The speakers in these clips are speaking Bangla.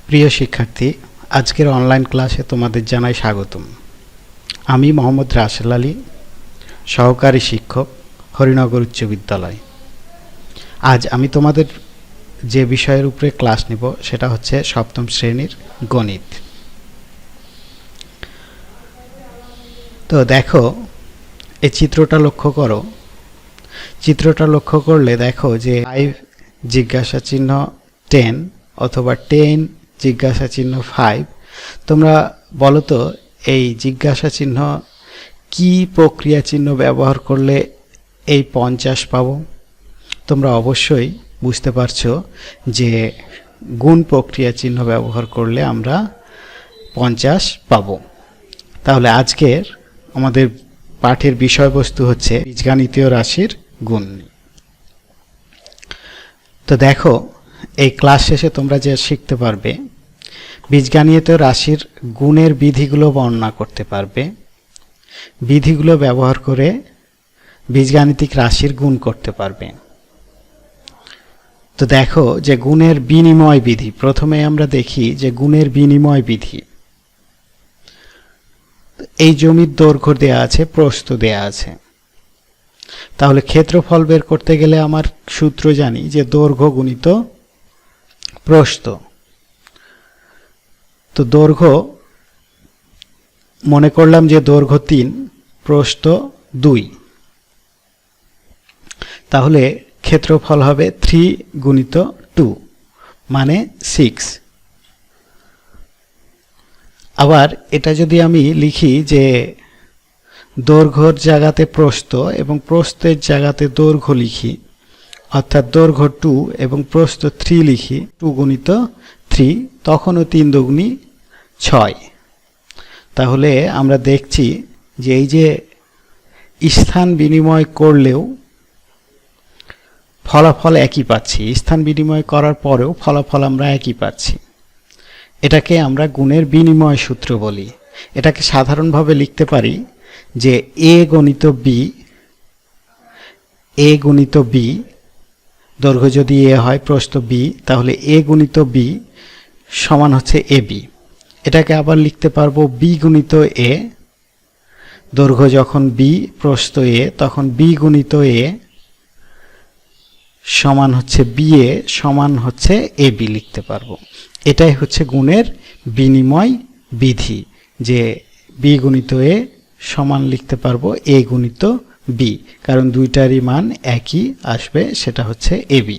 প্রিয় শিক্ষার্থী, আজকের অনলাইন ক্লাসে তোমাদের জানাই স্বাগতম। আমি মোহাম্মদ রাসেল আলী, সহকারী শিক্ষক, হরিনগর উচ্চ বিদ্যালয়। আজ আমি তোমাদের যে বিষয়ের উপরে ক্লাস নেব সেটা হচ্ছে সপ্তম শ্রেণীর গণিত। তো দেখো, এই চিত্রটা লক্ষ্য করো। চিত্রটা লক্ষ্য করলে দেখো যে 5 জিজ্ঞাসা চিহ্ন 10 অথবা 10 জিজ্ঞাসা চিহ্ন 5। তোমরা বলো তো, এই জিজ্ঞাসা চিহ্ন কি প্রক্রিয়া চিহ্ন ব্যবহার করলে এই 50 পাবো? তোমরা অবশ্যই বুঝতে পারছো যে গুণ প্রক্রিয়া চিহ্ন ব্যবহার করলে আমরা 50 পাবো। তাহলে আজকের আমাদের পাঠের বিষয়বস্তু হচ্ছে বীজগাণিতীয় রাশির গুণ। তো দেখো, এই ক্লাস শেষে তোমরা যে শিখতে পারবে, বীজগাণিতীয় রাশির গুণের বিধিগুলো বর্ণনা করতে পারবে, বিধিগুলো ব্যবহার করে বীজগাণিতিক রাশির গুণ করতে পারবে। তো দেখো যে গুণের বিনিময় বিধি, প্রথমে আমরা দেখি যে গুণের বিনিময় বিধি। এই জমির দৈর্ঘ্য দেয়া আছে, প্রস্থ দেয়া আছে। তাহলে ক্ষেত্রফল বের করতে গেলে আমার সূত্র জানি যে দৈর্ঘ্য গুণিত প্রস্থ। তো দৈর্ঘ্য মনে করলাম যে দৈর্ঘ্য 3, প্রস্থ 2, তাহলে ক্ষেত্রফল হবে 3 গুণিত 2 মানে 6। আবার এটা যদি আমি লিখি যে দৈর্ঘ্যর জায়গাতে প্রস্থ এবং প্রস্থের জায়গাতে দৈর্ঘ্য লিখি, অর্থাৎ দৈর্ঘ্য 2 এবং প্রস্থ 3 লিখি, 2 গুণিত 3, তখনও 3 দুগুণী 6। তাহলে আমরা দেখছি যে এই যে স্থান বিনিময় করলেও ফলাফল একই পাচ্ছি, স্থান বিনিময় করার পরেও ফলাফল আমরা একই পাচ্ছি। এটাকে আমরা গুণের বিনিময় সূত্র বলি। এটাকে সাধারণভাবে লিখতে পারি যে এ গুণিত বি, এ গুণিত বি, দৈর্ঘ্য যদি এ হয় প্রস্থ বি, তাহলে এ গুণিত বি সমান হচ্ছে এ বি। এটাকে আবার লিখতে পারবো বি গুণিত এ, দৈর্ঘ্য যখন বি প্রস্থ এ, তখন বি গুণিত এ সমান হচ্ছে বি এ সমান হচ্ছে এ বি লিখতে পারবো। এটাই হচ্ছে গুণের বিনিময় বিধি, যে বি গুণিত এ সমান লিখতে পারবো এ গুণিত বি, কারণ দুইটারই মান একই আসবে, সেটা হচ্ছে এ বি।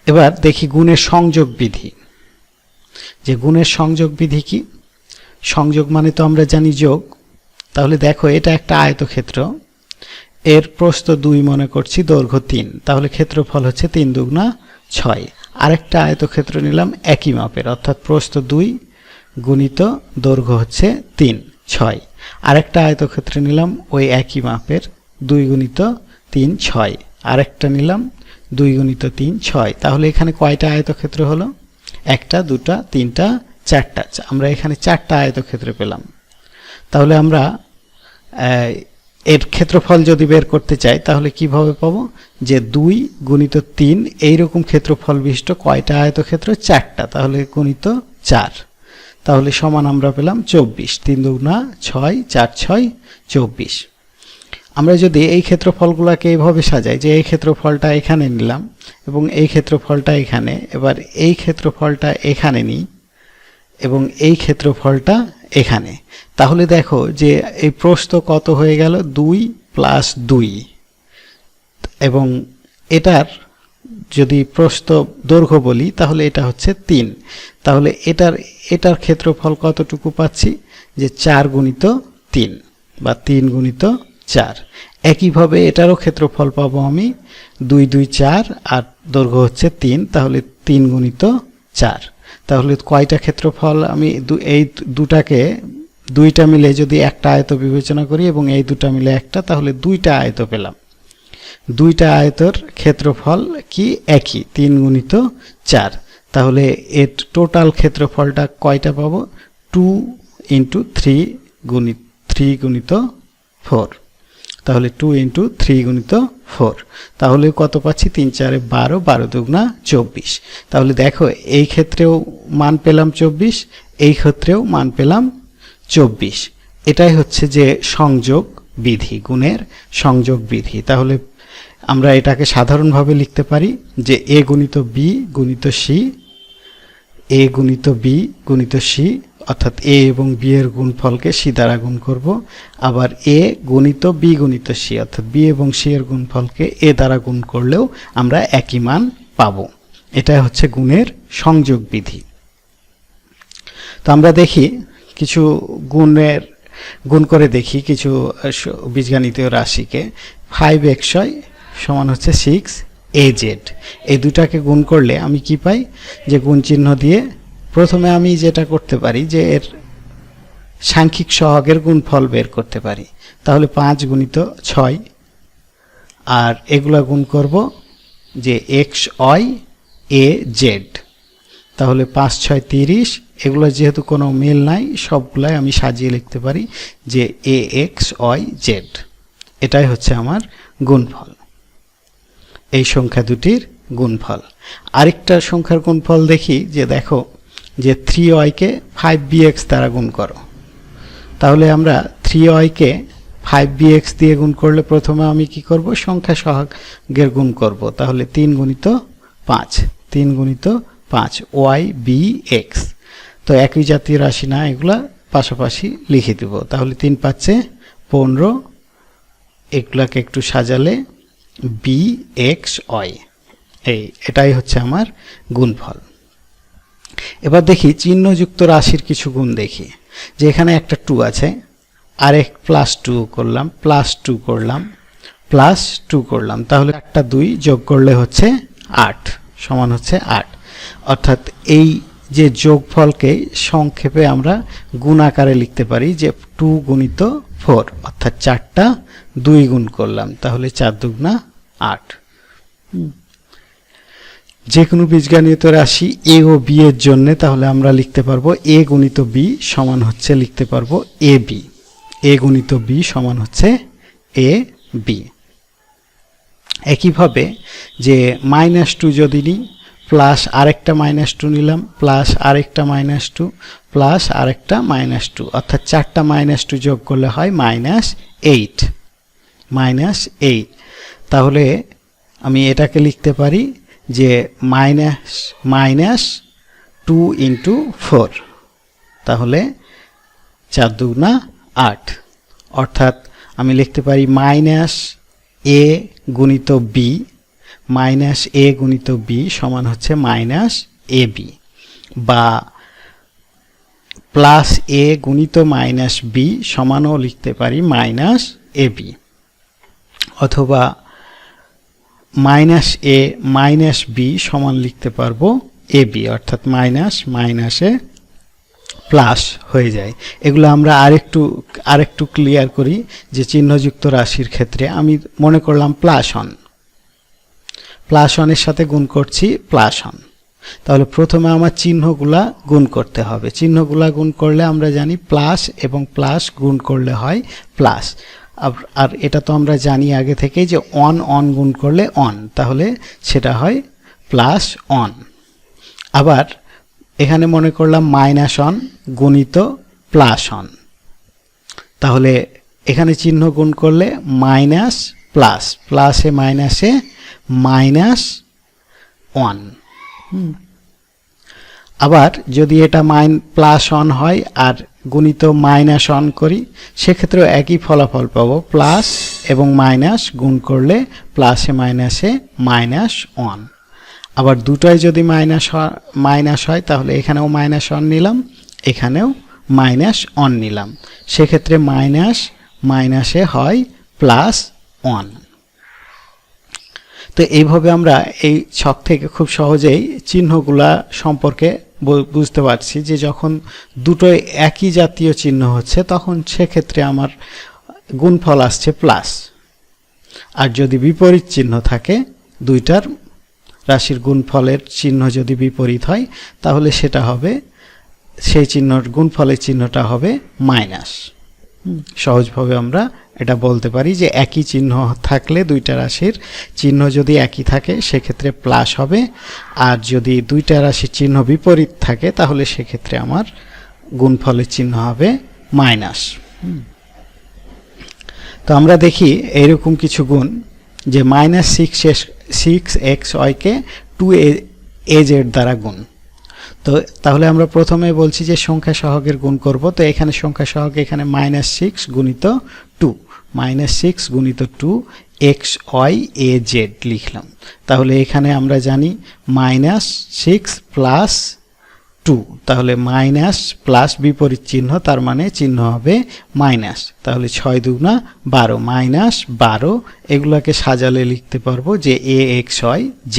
এবার দেখি গুণের সংযোগ বিধি। যে গুণের সংযোগ বিধি কি? সংযোগ মানে তো আমরা জানি যোগ। তাহলে দেখো, এটা একটা আয়তক্ষেত্র, এর প্রস্থ 2 মনে করছি, দৈর্ঘ্য 3, তাহলে ক্ষেত্রফল হচ্ছে 3 দুগুণা 6। আরেকটা আয়তক্ষেত্র নিলাম একই মাপের, অর্থাৎ প্রস্থ 2 গুণিত দৈর্ঘ্য হচ্ছে 3, 6। আরেকটা আয়তক্ষেত্র নিলাম ওই একই মাপের, 2 গুণিত 3, 6। আরেকটা নিলাম 2 গুণিত 3, 6। তাহলে এখানে কয়টা আয়তক্ষেত্র হলো? 1টা, 2টা, 3টা, 4টা। আমরা এখানে 4টা আয়তক্ষেত্র পেলাম। তাহলে আমরা এর ক্ষেত্রফল যদি বের করতে চাই তাহলে কিভাবে পাবো? যে 2 গুণিত 3, এইরকম ক্ষেত্রফল বিশিষ্ট কয়টা আয়তক্ষেত্র? 4টা, তাহলে গুণিত 4, তাহলে সমান আমরা পেলাম 24। 3 দুগুণা 6, 4 6 24। আমরা যদি এই ক্ষেত্রফলগুলোকে এইভাবে সাজাই যে এই ক্ষেত্রফলটা এখানে নিলাম এবং এই ক্ষেত্রফলটা এখানে, এবার এই ক্ষেত্রফলটা এখানে নিই এবং এই ক্ষেত্রফলটা এখানে, তাহলে দেখো যে এই প্রস্থ কত হয়ে গেল? 2 + 2, এবং এটার যদি প্রস্থ দৈর্ঘ্য বলি তাহলে এটা হচ্ছে 3। তাহলে এটার ক্ষেত্রফল কতটুকু পাচ্ছি? যে 4 গুণিত 3 বা 3 গুণিত 4। একইভাবে এটারও ক্ষেত্রফল পাবো আমি 2 2 4, আর দৈর্ঘ্য হচ্ছে 3, তাহলে 3 গুণিত 4। তাহলে কয়টা ক্ষেত্রফল? আমি এই দুটাকে, দুইটা মিলে যদি একটা আয়ত বিবেচনা করি এবং এই দুটা মিলে একটা, তাহলে 2টা আয়ত পেলাম। 2টা আয়তের ক্ষেত্রফল কি? একই, 3 গুণিত 4। তাহলে এর টোটাল ক্ষেত্রফলটা কয়টা পাবো? 2 × 3 গুণিত 4। তাহলে 2 ইন্টু 3 গুণিত 4, তাহলে কত পাচ্ছি 3 4 12, 12 দুগুণা 24। তাহলে দেখো এই ক্ষেত্রেও মান পেলাম 24, এই ক্ষেত্রেও মান পেলাম 24। এটাই হচ্ছে যে সংযোগ বিধি, গুণের সংযোগ বিধি। তাহলে আমরা এটাকে সাধারণভাবে লিখতে পারি যে a গুণিত b গুণিত c, a গুণিত b গুণিত c, অর্থাৎ a এবং b এর গুণফলকে c দ্বারা গুণ করব। আবার a গুণিত b গুণিত c, অর্থাৎ b এবং c এর গুণফলকে a দ্বারা গুণ করলেও আমরা একই মান পাবো। এটা হচ্ছে গুণের সংযোগ বিধি। তো আমরা দেখি কিছু গুণ করে দেখি কিছু বীজগণিতীয় রাশিকে। 5xy সমান হচ্ছে 6az, এই দুটাকে গুণ করলে আমি কি পাই, যে গুণ চিহ্ন দিয়ে প্রথমে আমি যেটা করতে পারি যে এর সাংখ্যিক সহগের গুণফল বের করতে পারি। তাহলে 5 গুণিত 6, আর এগুলা গুণ করব যে xy az, তাহলে 5 6 30, এগুলো যেহেতু কোনো মিল নাই সবগুলাই আমি সাজিয়ে লিখতে পারি যে axyz। এটাই হচ্ছে আমার গুণফল, এই সংখ্যা দুটির গুণফল। আরেকটা সংখ্যার গুণফল দেখি, যে দেখো যে 3y কে 5bx দ্বারা গুণ করো। তাহলে আমরা 3y কে 5bx দিয়ে গুণ করলে প্রথমে আমি কি করব, সংখ্যা সহগের গুণ করব। তাহলে 3 গুণিত 5, 3 গুণিত 5 ybx, তো একই জাতীয় রাশি না, এগুলা পাশাপাশি লিখে দেব। তাহলে 3 5 15, এগুলাকে একটু সাজালে bxy, এটাই হচ্ছে আমার গুণফল। এবার দেখি চিহ্নযুক্ত রাশির কিছু গুণ দেখি, যে এখানে একটা 2 আছে, আর এক +2 করলাম, +2 করলাম, +2 করলাম, তাহলে একটা 2 যোগ করলে হচ্ছে 8, সমান হচ্ছে 8। অর্থাৎ এই যে যোগফলকে সংক্ষেপে আমরা গুণ আকারে লিখতে পারি যে 2 গুণিত 4, অর্থাৎ 4টা 2 গুণ করলাম, তাহলে 4 দুগুণা 8। যে কোনো বীজগণিত রাশি a ও b এর জন্য তাহলে আমরা লিখতে পারবো a গুণিত b সমান হচ্ছে লিখতে পারবো ab, a গুণিত b সমান হচ্ছে ab। একইভাবে যে -2 যদি নিই, প্লাস আরেকটা -2 নিলাম, প্লাস আরেকটা -2, প্লাস আরেকটা -2, অর্থাৎ 4টা -2 যোগ করলে হয় -8, -8। তাহলে আমি এটাকে লিখতে পারি যে -2 ইন্টু 4, তাহলে 4 দুগুণা 8, অর্থাৎ আমি লিখতে পারি -a গুণিত b, -a গুণিত b সমান হচ্ছে -ab, বা +a গুণিত -b সমানও লিখতে পারি -ab, অথবা -a -b সমান লিখতে পারবো ab, অর্থাৎ মাইনাসে প্লাস হয়ে যায়। এগুলো আমরা আরেকটু ক্লিয়ার করি, যে চিহ্নযুক্ত রাশির ক্ষেত্রে আমি মনে করলাম +1 এর সাথে গুণ করছি +1, তাহলে প্রথমে আমার চিহ্নগুলা গুণ করতে হবে। চিহ্নগুলা গুণ করলে আমরা জানি প্লাস এবং প্লাস গুণ করলে হয় প্লাস, আর এটা তো আমরা জানি আগে থেকে যে অন গুণ করলে অন, তাহলে সেটা হয় +1। আবার এখানে মনে করলাম -1 গুণিত +1, তাহলে এখানে চিহ্ন গুণ করলে মাইনাস প্লাস, প্লাসে মাইনাসে -1। আবার যদি এটা +1 হয় আর গুণিত -1 করি, সেক্ষেত্রেও একই ফলাফল পাবো, প্লাস এবং মাইনাস গুণ করলে প্লাসে মাইনাসে -1। আবার দুটোই যদি মাইনাস হয় তাহলে এখানেও -1 নিলাম, এখানেও -1 নিলাম, সেক্ষেত্রে মাইনাসে হয় +1। তো এইভাবে আমরা এই ছক থেকে খুব সহজেই চিহ্নগুলা সম্পর্কে বুঝতে পারছি, যে যখন দুটোই একই জাতীয় চিহ্ন হচ্ছে তখন সেক্ষেত্রে আমার গুণফল আসছে প্লাস, আর যদি বিপরীত চিহ্ন থাকে, দুইটার রাশির গুণফলের চিহ্ন যদি বিপরীত হয়, তাহলে সেটা হবে, সেই চিহ্নর গুণফলের চিহ্নটা হবে মাইনাস। সহজভাবে আমরা এটা বলতে পারি যে একই চিহ্ন থাকলে দুইটা রাশির চিহ্ন যদি একই থাকে সেক্ষেত্রে প্লাস হবে, আর যদি দুইটা রাশির চিহ্ন বিপরীত থাকে তাহলে সেক্ষেত্রে আমার গুণফলের চিহ্ন হবে মাইনাস। তো আমরা দেখি এইরকম কিছু গুণ, যে -6xy-কে 2az দ্বারা গুণ। তো তাহলে আমরা প্রথমে বলছি যে সংখ্যা সহগের গুণ করব। তো এখানে সংখ্যা সহগ এখানে -6 গুণিত 2, -6 গুণিত 2 xy-az লিখলাম। তাহলে এখানে আমরা জানি -6 প্লাস 2, তাহলে মাইনাস প্লাস বিপরীত চিহ্ন, তার মানে চিহ্ন হবে মাইনাস। তাহলে 6 দুগুণা 12, -12, এগুলোকে সাজালে লিখতে পারবো যে axy-z।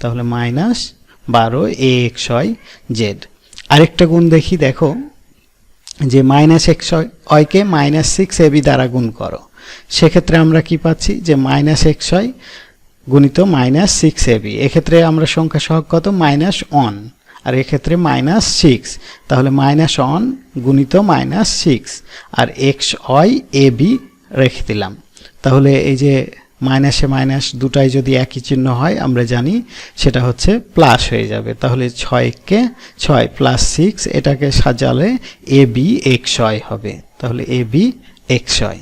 তাহলে -12 axy-z। আরেকটা গুণ দেখি, দেখো যে -xy-কে -6ab দ্বারা গুণ করো। সেক্ষেত্রে আমরা কি পাচ্ছি যে -xy গুণিত -6ab। এক্ষেত্রে আমরা সংখ্যা সহগ কত? -1, আর এক্ষেত্রে -6, তাহলে -1 গুণিত -6, আর xy-ab রেখে দিলাম। তাহলে এই যে মাইনাসে মাইনাস দুটাই যদি একই চিহ্ন হয় আমরা জানি সেটা হচ্ছে প্লাস হয়ে যাবে। তাহলে 6কে 6 প্লাস 6, এটাকে সাজালে abxy হবে। তাহলে abxy।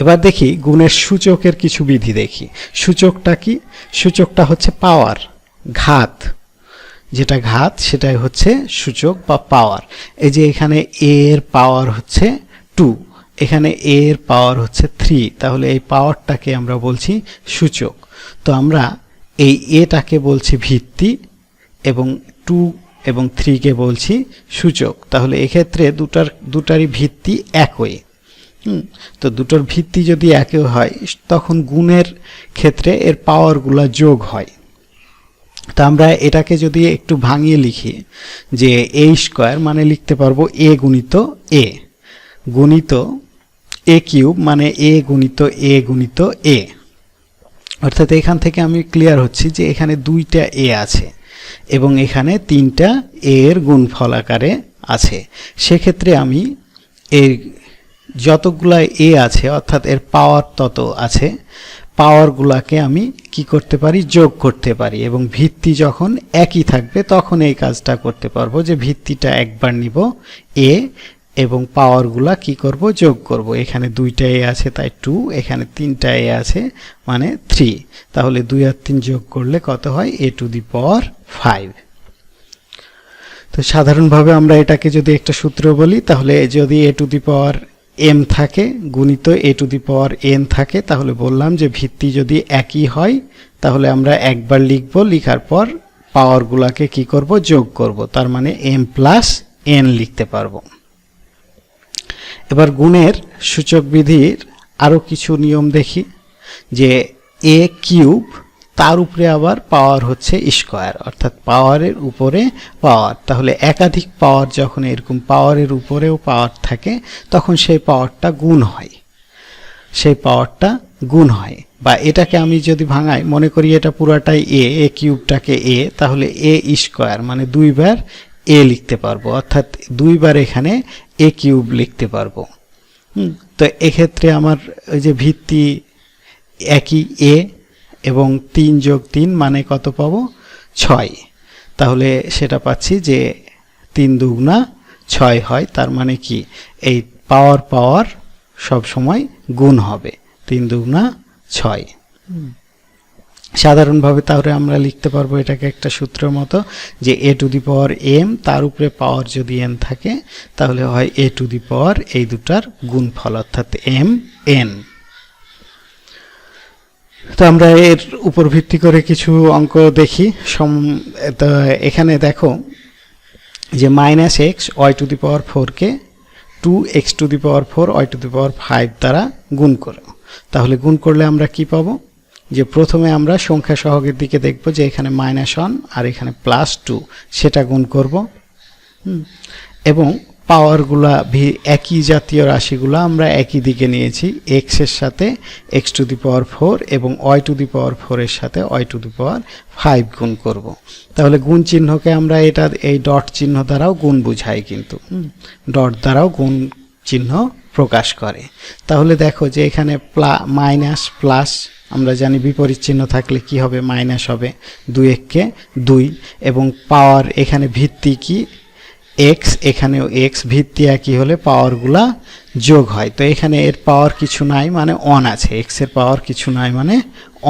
এবার দেখি গুণের সূচকের কিছু বিধি দেখি। সূচকটা কি? সূচকটা হচ্ছে পাওয়ার, ঘাত, যেটা ঘাত সেটাই হচ্ছে সূচক বা পাওয়ার। এই যে এখানে a এর পাওয়ার হচ্ছে 2, এখানে a এর পাওয়ার হচ্ছে 3, তাহলে এই পাওয়ারটাকে আমরা বলছি সূচক। তো আমরা এই এটাকে বলছি ভিত্তি এবং 2 এবং 3 কে বলছি সূচক। তাহলে এক্ষেত্রে দুটারই ভিত্তি একই। তো দুটোর ভিত্তি যদি একই হয় তখন গুণের ক্ষেত্রে এর পাওয়ারগুলো যোগ হয়। তা আমরা এটাকে যদি একটু ভাঙিয়ে লিখি যে a স্কয়ার মানে লিখতে পারবো a গুণিত a গুণিত a কিউব মানে a গুণিত a গুণিত a। অর্থাৎ এখান থেকে আমি ক্লিয়ার হচ্ছি যে এখানে দুইটা a আছে এবং এখানে তিনটা a এর গুণফল আকারে আছে। সেক্ষেত্রে আমি এর যতগুলা a আছে অর্থাৎ এর পাওয়ার তত আছে, পাওয়ারগুলোকে আমি কি করতে পারি? যোগ করতে পারি। এবং ভিত্তি যখন একই থাকবে তখন এই কাজটা করতে পারবো যে ভিত্তিটা একবার নিব a এবং পাওয়ারগুলা কি করব? যোগ করব। এখানে দুইটা a আছে তাই 2, এখানে তিনটা a আছে মানে 3, তাহলে 2 আর 3 যোগ করলে কত হয়? a⁵। তো সাধারণভাবে আমরা এটাকে যদি একটা সূত্র বলি, তাহলে যদি a⁴m থাকে গুণিত a⁴n থাকে, তাহলে বললাম যে ভিত্তি যদি একই হয় তাহলে আমরা একবার লিখব, লিখার পর পাওয়ারগুলোকে কি করব? যোগ করব, তার মানে m প্লাস n লিখতে পারবো। এবার গুণের সূচক বিধির আরো কিছু নিয়ম দেখি, যে a কিউব তার উপরে আবার পাওয়ার হচ্ছে স্কয়ার, অর্থাৎ পাওয়ারের উপরে পাওয়ার। তাহলে একাধিক পাওয়ার যখন এরকম পাওয়ারের উপরেও পাওয়ার থাকে তখন সেই পাওয়ারটা গুণ হয়, সেই পাওয়ারটা গুণ হয়। বা এটাকে আমি যদি ভাঙাই, মনে করি এটা পুরাটাই a কিউবটাকে a, তাহলে a স্কয়ার মানে 2 বার a লিখতে পারবো, অর্থাৎ 2 বার এখানে a কিউব লিখতে পারবো। তো এক্ষেত্রে আমার ওই যে ভিত্তি একই a এবং 3 যোগ 3 মানে কত পাবো? 6। তাহলে সেটা পাচ্ছি যে 3 দুগুণা 6 হয়, তার মানে কি এই পাওয়ার সব সময় গুণ হবে, 3 দুগুণা 6। সাধারণভাবে তাহলে আমরা লিখতে পারবো এটাকে একটা সূত্রের মতো যে a⁴m তার উপরে পাওয়ার যদি n থাকে তাহলে হয় a⁴, এই দুটার গুণফল অর্থাৎ mn। তো আমরা এর উপর ভিত্তি করে কিছু অঙ্ক দেখি। তো এখানে দেখো যে -x y⁴ কে 2x⁴ y⁵ দ্বারা গুণ করো। তাহলে গুণ করলে আমরা কি পাবো? যে প্রথমে আমরা সংখ্যা সহগের দিকে দেখব যে এখানে -1 আর এখানে +2, সেটা গুণ করব। এবং পাওয়ারগুলা একই জাতীয় রাশিগুলো আমরা একই দিকে নিয়েছি, x এর সাথে x⁴ এবং y⁴ এর সাথে y⁵ গুণ করব। তাহলে গুণ চিহ্নকে আমরা এই ডট চিহ্ন দ্বারাও গুণ বুঝাই, কিন্তু ডট দ্বারাও গুণ চিহ্ন প্রকাশ করে। তাহলে দেখো যে এখানে মাইনাস প্লাস, আমরা জানি বিপরীত চিহ্ন থাকলে কি হবে, মাইনাস হবে, 2 এককে 2, এবং পাওয়ার এখানে ভিত্তি কি এক্স, এখানেও এক্স, ভিত্তি একই হলে পাওয়ারগুলা যোগ হয়। তো এখানে এর পাওয়ার কিছু নাই মানে অন আছে, এক্স এর পাওয়ার কিছু নাই মানে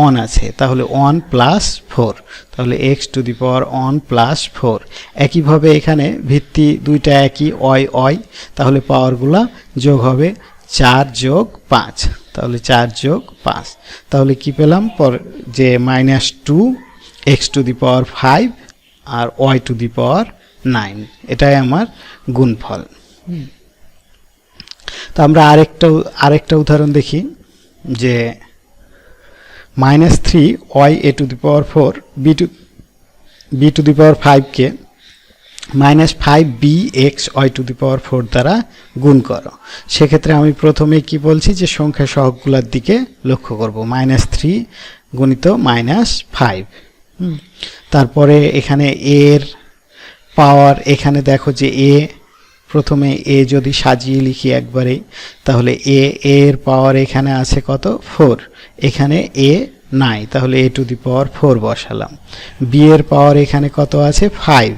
অন আছে, তাহলে 1 প্লাস 4, তাহলে x to the power 1 plus 4। একইভাবে এখানে ভিত্তি দুইটা একই, অয়, তাহলে পাওয়ারগুলা যোগ হবে 4 যোগ 5, তাহলে 4 যোগ 5, তাহলে কি পেলাম যে -2 এক্স টু দি পাওয়ার 5 আর ওয়াই টু দি পাওয়ার 9, এটাই আমার গুণফল। তো আমরা আরেকটা উদাহরণ দেখি, যে -3 y a to the power 4 b to the power 5 কে -5 b x y to the power 4 দ্বারা গুণ করো। সেক্ষেত্রে আমি প্রথমে কি বলছি, যে সংখ্যা সহগগুলোর দিকে লক্ষ্য করব, -3 গুণিত -5। তারপরে এখানে এর পাওয়ার, এখানে দেখো যে প্রথমে এ যদি সাজিয়ে লিখি একবারেই, তাহলে এর পাওয়ার এখানে আছে কত, 4, এখানে এ নাই, তাহলে এ টু দি পাওয়ার 4 বসালাম। বি এর পাওয়ার এখানে কত আছে, 5,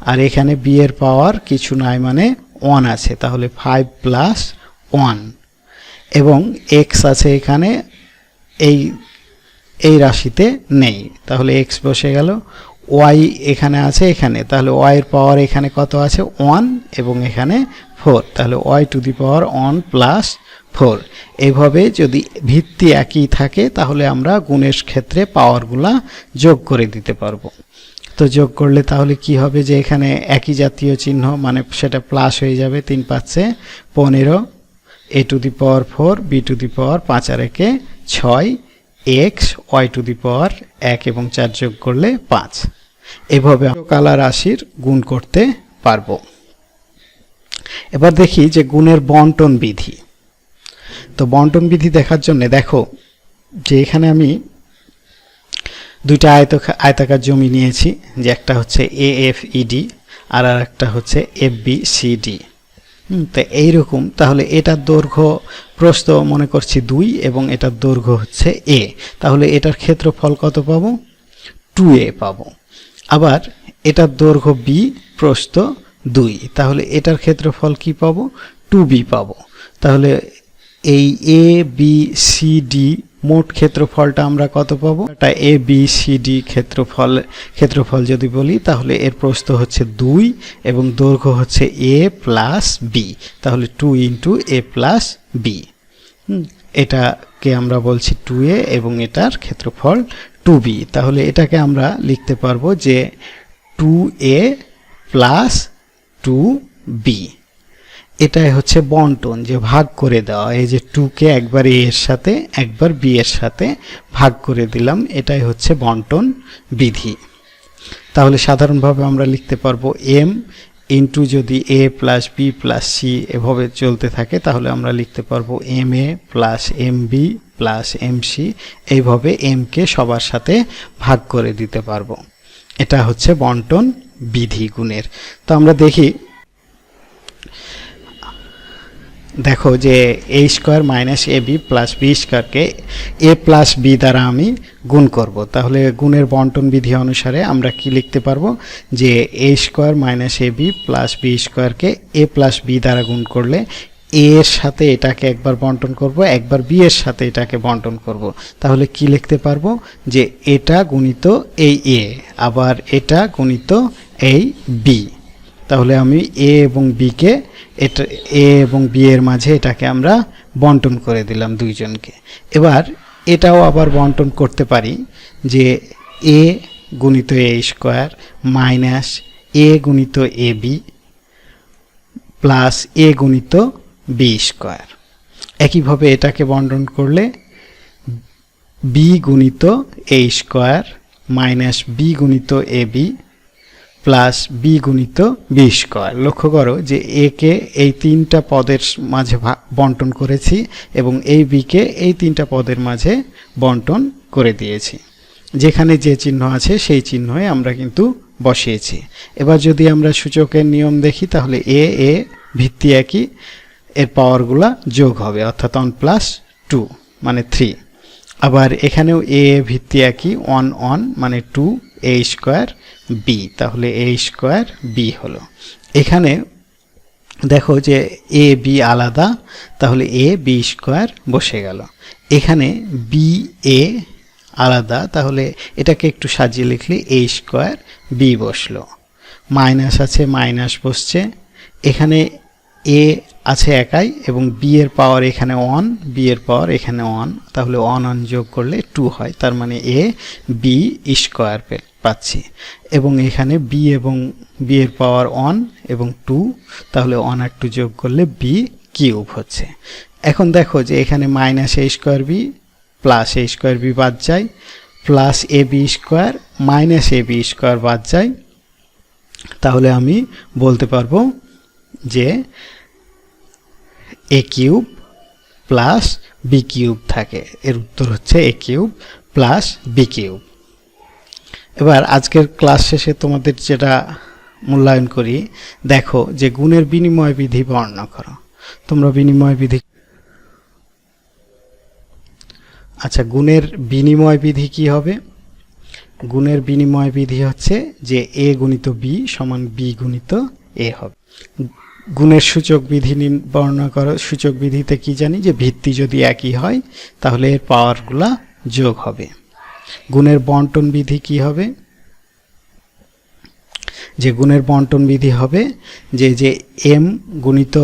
আর এখানে বি এর পাওয়ার কিছু নাই মানে 1 আছে, তাহলে 5 প্লাস 1, এবং এক্স আছে এখানে এই রাশিতে নেই, তাহলে এক্স বসে গেল। ওয়াই এখানে আছে এখানে, তাহলে ওয়াই এর পাওয়ার এখানে কত আছে, 1, এবং এখানে 4, তাহলে Y to the power 1 plus 4। এইভাবে যদি ভিত্তি একই থাকে তাহলে আমরা গুণের ক্ষেত্রে পাওয়ারগুলা যোগ করে দিতে পারবো। তো যোগ করলে তাহলে কি হবে, যে এখানে একই জাতীয় চিহ্ন মানে সেটা প্লাস হয়ে যাবে, 3 5 15, a to the power 4 b to the power 5 আর 1 6 x y to the power 1 এবং 4 যোগ করলে 5। এভাবে কালা রাশির গুণ করতে পারবো। এবার দেখি যে গুণের বন্টন বিধি। তো বন্টন বিধি দেখার জন্য দেখো যে এখানে আমি দুইটা আয়তাকার জমি নিয়েছি, যে একটা হচ্ছে AFED আর একটা হচ্ছে FBCD। তো এইরকম, তাহলে এটার দৈর্ঘ্য প্রস্থ মনে করছি 2 এবং এটার দৈর্ঘ্য হচ্ছে A, তাহলে এটার ক্ষেত্রফল কত পাবো, 2A পাবো। আবার এটার দৈর্ঘ্য B, প্রস্থ 2, তাহলে এটার ক্ষেত্রফল কি পাবো, 2B পাবো। তাহলে এই ABCD মোট ক্ষেত্রফলটা আমরা কত পাবো, এটা ABCD ক্ষেত্রফল যদি বলি, তাহলে এর প্রস্থ হচ্ছে 2 এবং দৈর্ঘ্য হচ্ছে A প্লাস B, তাহলে 2 ইন্টু A প্লাস B। এটাকে আমরা বলছি 2A এবং এটার ক্ষেত্রফল 2B, তাহলে এটাকে আমরা লিখতে পারবো যে 2A প্লাস 2B। এটাই হচ্ছে বন্টন, যে ভাগ করে দেওয়া, এই যে 2 কে একবার A এর সাথে একবার B এর সাথে ভাগ করে দিলাম, এটাই হচ্ছে বন্টন বিধি। তাহলে সাধারণভাবে আমরা লিখতে পারবো m ইন্টু, যদি A plus B plus C এভাবে চলতে থাকে তাহলে আমরা লিখতে পারবো MA plus MB plus MC, এইভাবে m কে সবার সাথে ভাগ করে দিতে পারবো। এটা হচ্ছে বন্টন বিধি গুণের। তো আমরা দেখো যে a square minus AB plus B স্কোয়ারকে A প্লাস B দ্বারা আমি গুণ করব, তাহলে গুণের বন্টন বিধি অনুসারে আমরা কি লিখতে পারবো, যে a square minus AB plus B স্কোয়ারকে A প্লাস B দ্বারা গুণ করলে A এর সাথে এটাকে একবার বন্টন করব, একবার B এর সাথে এটাকে বন্টন করব, তাহলে কি লিখতে পারবো, যে এটা গুণিত এই A আবার এটা গুণিত এই B। তাহলে আমি A এবং B কে, এটা A এবং B এর মাঝে এটাকে আমরা বন্টন করে দিলাম দুইজনকে। এবার এটাও আবার বন্টন করতে পারি, যে A গুণিত A স্কোয়ার মাইনাস A গুণিত AB প্লাস A গুণিত B স্কোয়ার। একইভাবে এটাকে বন্টন করলে B গুণিত A স্কোয়ার মাইনাস B গুণিত AB প্লাস B গুণিত B স্কোয়ার। লক্ষ্য করো যে A কে এই 3টা পদের মাঝে বন্টন করেছি এবং এই B কে এই 3টা পদের মাঝে বন্টন করে দিয়েছি, যেখানে যে চিহ্ন আছে সেই চিহ্নই আমরা কিন্তু বসিয়েছি। এবার যদি আমরা সূচকের নিয়ম দেখি তাহলে A ভিত্তি একই, এর পাওয়ারগুলা যোগ হবে, অর্থাৎ 1 প্লাস 2 মানে 3। আবার এখানেও এ ভিত্তি একই, 1 মানে 2 এ স্কোয়ার বি, তাহলে এ স্কোয়ার বি হলো। এখানে দেখো যে এ বি আলাদা, তাহলে এ বি স্কোয়ার বসে গেল। এখানে বি এ আলাদা, তাহলে এটাকে একটু সাজিয়ে লিখলে এ স্কোয়ার বি বসলো। মাইনাস আছে, মাইনাস বসছে। এখানে এ আছে একাই এবং বি এর পাওয়ার এখানে 1, বি এর পাওয়ার এখানে 1, তাহলে 1 যোগ করলে 2 হয়, তার মানে এ বি স্কোয়ার পাচ্ছি। এবং এখানে বি এবং বি এর পাওয়ার 1 এবং 2, তাহলে 1 আর 2 যোগ করলে বি কিউব হচ্ছে। এখন দেখো যে এখানে মাইনাস এ স্কোয়ার বি প্লাস এ স্কোয়ার বি বাদ যায়, plus A B square minus A B square বাদ যায়, তাহলে আমি বলতে পারবো যে এ কিউব প্লাস বি কিউব থাকে। এর উত্তর হচ্ছে এ কিউব প্লাস বি কিউব। এবার আজকের ক্লাস শেষে তোমাদের যেটা মূল্যায়ন করি, দেখো যে গুণের বিনিময় বিধি বর্ণনা করো। তোমরা বিনিময় বিধি, আচ্ছা গুণের বিনিময় বিধি কি হবে? গুণের বিনিময় বিধি হচ্ছে যে এ গুণিত বি সমান বি গুণিত এ হবে। গুণের সূচক বিধি বর্ণনা করো। সূচক বিধিতে কি জানি যে ভিত্তি যদি একই হয় তাহলে এর পাওয়ারগুলা যোগ হবে। গুণের বন্টন বিধি কি হবে? যে গুণের বন্টন বিধি হবে যে এম গুণিত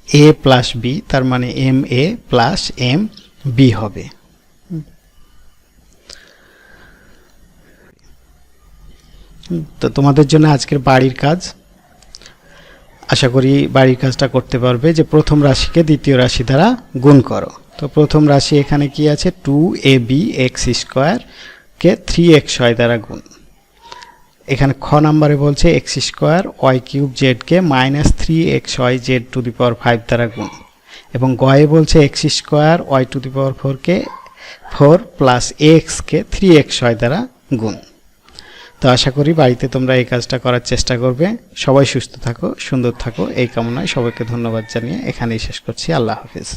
এ প্লাস বি, তার মানে M A plus M B হবে। তো তোমাদের জন্য আজকের বাড়ির কাজ, আশা করি বাড়ির কাজটা করতে পারবে, যে প্রথম রাশিকে দ্বিতীয় রাশি দ্বারা গুণ করো। তো প্রথম রাশি এখানে কি আছে, 2ab x স্কোয়ার কে 3xy দ্বারা গুণ। এখানে খ নাম্বারে বলছে x square y cube z কে minus 3xy z to the power 5 দ্বারা গুণ। এবং গয়ে বলছে x square y to the power 4 কে 4 প্লাস x কে 3xy দ্বারা গুণ। তো আশা করি বাড়িতে তোমরা এই কাজটা করার চেষ্টা করবে। সবাই সুস্থ থাকো, সুন্দর থাকো, এই কামনায় সবাইকে ধন্যবাদ জানিয়ে এখানেই শেষ করছি। আল্লাহ হাফিজ।